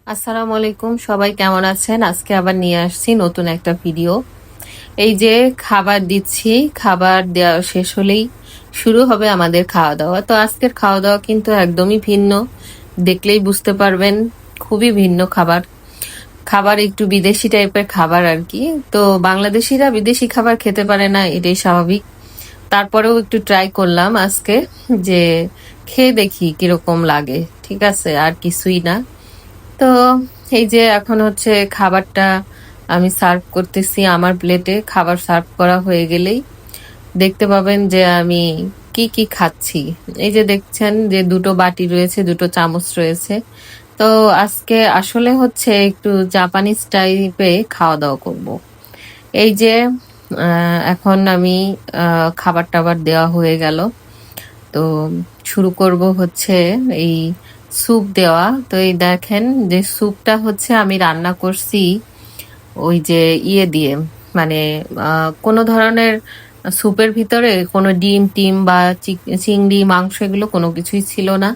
আসসালামু আলাইকুম, সবাই কেমন আছেন? আজকে আবার নিয়ে আসছি নতুন একটা ভিডিও। এই যে খাবার দিচ্ছি, খাবার দেওয়া শেষ হলেই শুরু হবে আমাদের খাওয়া দাওয়া। তো আজকের খাওয়া দাওয়া কিন্তু একদমই ভিন্ন, দেখলেই বুঝতে পারবেন। খুবই ভিন্ন খাবার। খাবার একটু বিদেশি টাইপের খাবার আর কি। তো বাংলাদেশিরা বিদেশি খাবার খেতে পারে না, এটাই স্বাভাবিক। তারপরেও একটু ট্রাই করলাম আজকে, যে খেয়ে দেখি কিরকম লাগে। ঠিক আছে, আর কিছুই না। তো এই যে এখন হচ্ছে খাবারটা আমি সার্ভ করতেছি আমার প্লেটে। খাবার সার্ভ করা হয়ে গেলেই দেখতে পাবেন যে আমি কি কি খাচ্ছি। এই যে দেখছেন যে দুটো বাটি রয়েছে, দুটো চামচ রয়েছে। তো আজকে আসলে হচ্ছে একটু জাপানিজ টাইপে খাওয়া দাওয়া করব। এই যে এখন আমি খাবার টাবার দেওয়া হয়ে গেল। তো শুরু করব হচ্ছে এই স্যুপ দেওয়া। তো এই দেখেন যে স্যুপটা হচ্ছে আমি রান্না করছি ওই যে ইয়ে দিয়ে, মানে কোনো ধরনের স্যুপের ভিতরে কোনো ডিম টিম বা চিংড়ি মাংস এগুলো কোনো কিছুই ছিল না।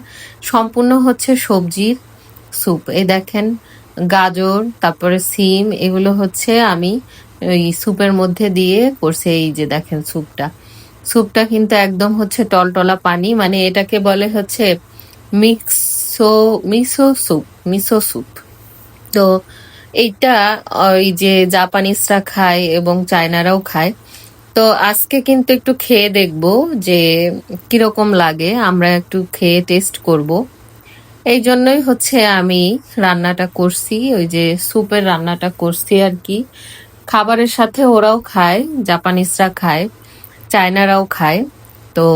সম্পূর্ণ হচ্ছে সবজির স্যুপ। এই দেখেন গাজর, তারপরে সিম, এগুলো হচ্ছে আমি ওই স্যুপের মধ্যে দিয়ে করছি। এই যে দেখেন স্যুপটা, স্যুপটা কিন্তু একদম হচ্ছে টলটলা পানি, মানে এটাকে বলে হচ্ছে myxo miso soup, miso soup. তো এইটা ওই যে জাপানিজরা খায় এবং চায়নারাও খায়। তো আজকে কিন্তু একটু খেয়ে দেখবো যে কিরকম লাগে, আমরা একটু খেয়ে টেস্ট করব। এই জন্যই হচ্ছে আমি রান্নাটা করছি, ওই যে স্যুপের রান্নাটা করছি আর কি। খাবারের সাথে ওরাও খায়, জাপানিজরা খায়, চায়নারাও খায়। তো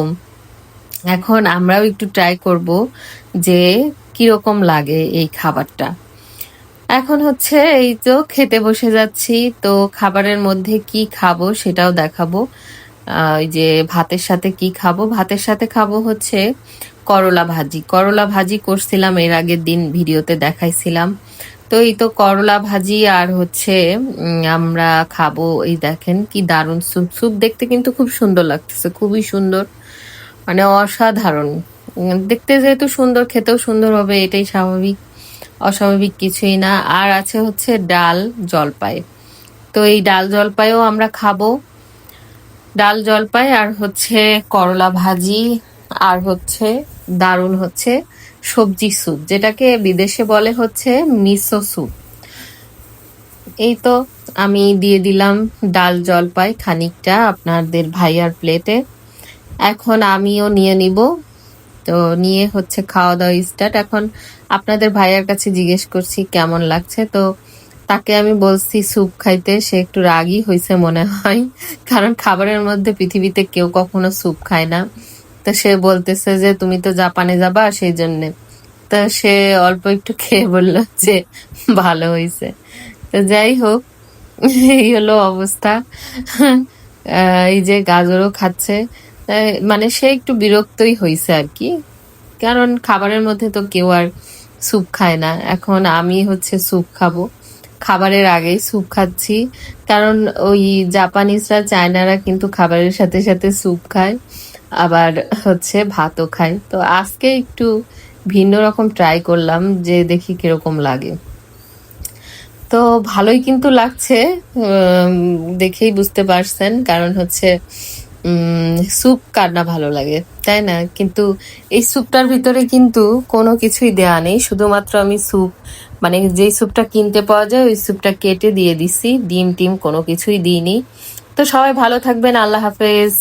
এখন আমরাও একটু ট্রাই করব যে কিরকম লাগে এই খাবারটা। এখন হচ্ছে এই তো খেতে বসে যাচ্ছি। তো খাবারের মধ্যে কি খাবো সেটাও দেখাবো। ওই যে ভাতের সাথে কি খাবো, ভাতের সাথে খাবো হচ্ছে করলা ভাজি। করলা ভাজি করছিলাম এর আগের দিন, ভিডিওতে দেখাইছিলাম। তো এই তো করলা ভাজি আর হচ্ছে আমরা খাবো। এই দেখেন কি দারুণ স্যুপ, স্যুপ দেখতে কিন্তু খুব সুন্দর লাগতেছে, খুবই সুন্দর, মানে অসাধারণ। দেখতে যেহেতু সুন্দর, খেতেও সুন্দর হবে, এটাই স্বাভাবিক, অস্বাভাবিক কিছুই না। আর আছে হচ্ছে ডাল জলপাই। তো এই ডাল জলপাইও আমরা খাবো। ডাল জলপাই আর হচ্ছে করলা ভাজি আর হচ্ছে দারুণ হচ্ছে সবজি স্যুপ, যেটাকে বিদেশে বলে হচ্ছে মিসো স্যুপ। এই তো আমি দিয়ে দিলাম ডাল জলপাই খানিকটা আপনাদের ভাইয়ার প্লেটে। এখন আমিও নিয়ে নিব। তো নিয়ে হচ্ছে খাওয়া দাওয়া স্টার্ট। এখন আপনাদের ভাইয়ার কাছে জিজ্ঞেস করছি কেমন লাগছে। তো তাকে আমি বলছি স্যুপ খাইতে, সে একটু রাগই হয়েছে মনে হয়, কারণ খাবারের মধ্যে পৃথিবীতে কেউ কখনো স্যুপ খায় না। তো সে বলতেছে যে তুমি তো জাপানে যাবা সেই জন্যে। তো সে অল্প একটু খেয়ে বলল যে ভালো হয়েছে। তো যাই হোক, এই হলো অবস্থা। এই যে গাজরও খাচ্ছে। মানে সে একটু বিরক্তই হয়েছে আর কি, কারণ খাবারের মধ্যে তো কেউ আর স্যুপ খায় না। এখন আমি হচ্ছে স্যুপ খাবো, খাবারের আগেই স্যুপ খাচ্ছি। কারণ ওই জাপানিজরা চায়নারা কিন্তু খাবারের সাথে সাথে স্যুপ খায়, আবার হচ্ছে ভাতও খায়। তো আজকে একটু ভিন্ন রকম ট্রাই করলাম, যে দেখি কিরকম লাগে। তো ভালোই কিন্তু লাগছে, উম, দেখেই বুঝতে পারছেন, কারণ হচ্ছে স্যুপ কার না ভালো লাগে, তাই না? কিন্তু এই স্যুপটার ভিতরে কিন্তু কোনো কিছুই দেয়া নেই, শুধুমাত্র আমি স্যুপ, মানে যেই স্যুপটা কিনতে পাওয়া যায় ওই স্যুপটা কেটে দিয়ে দিছি, ডিম টিম কোনো কিছুই দিইনি। তো সবাই ভালো থাকবেন, আল্লাহ হাফেজ।